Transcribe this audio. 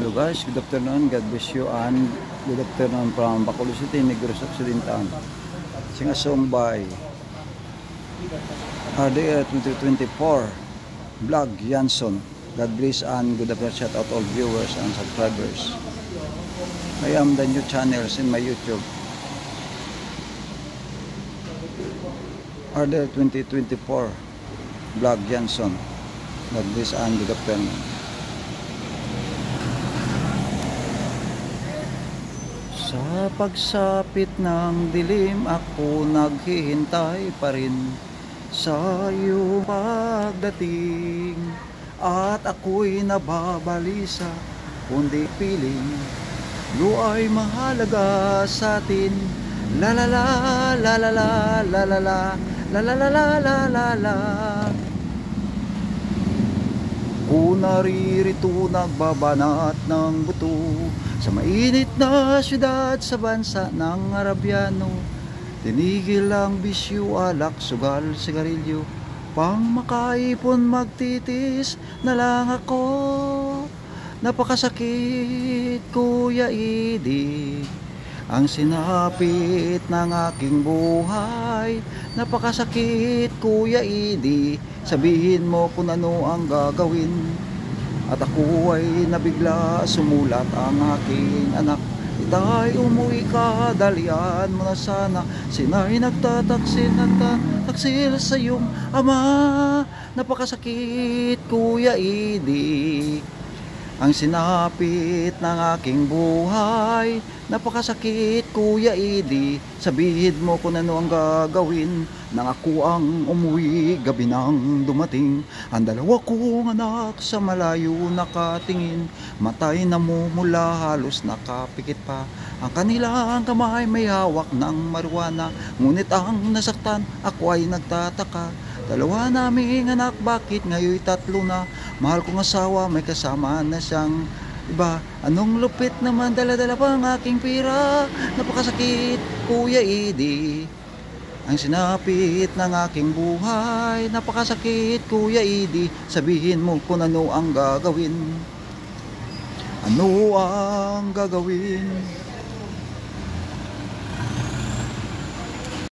Hello guys, good afternoon, God bless you, and good afternoon from Bacolod City, Negros Occidental. Singasong by RDA 2024 Vlog Jansson. God bless and good afternoon, shout out all viewers and subscribers. I am the new channels in my YouTube. RDA 2024 Vlog Jansson. God bless and good afternoon. Sa pagsapit ng dilim, ako naghihintay pa rin sa iyong pagdating. At ako'y nababalisa, kundi piling lo ay mahalaga sa atin. La la la la la la la la la la la la la la la la. Kung naririto nagbabanat ng buto sa mainit na syudad sa bansa ng Arabiano, tinigil ang bisyo, alak, sugal, sigarilyo, pang makaipon magtitis na lang ako. Napakasakit, Kuya Idi, ang sinapit ng aking buhay. Napakasakit, Kuya Idi, sabihin mo kung ano ang gagawin. At ako ay nabigla, sumulat ang aking anak. Itay, umuwi ka, dalian mo na sana. Sina'y nagtataksil sa iyong ama. Napakasakit, Kuya Idi, ang sinapit ng aking buhay. Napakasakit, Kuya Idi, sabihin mo kung ano ang gagawin. Nang ako ang umuwi, gabi nang dumating, ang dalawa kong anak sa malayo nakatingin. Matay namumula, halos nakapikit pa. Ang kanilang kamay may hawak ng marijuana. Ngunit ang nasaktan, ako ay nagtataka. Dalawa naming anak, bakit ngayon tatlo na? Mahal kong asawa, may kasama na siyang iba. Anong lupit naman, dala-dala pa ang aking pira. Napakasakit, Kuya Idi, ang sinapit ng aking buhay. Napakasakit, Kuya Idi, sabihin mo kung ano ang gagawin. Ano ang gagawin?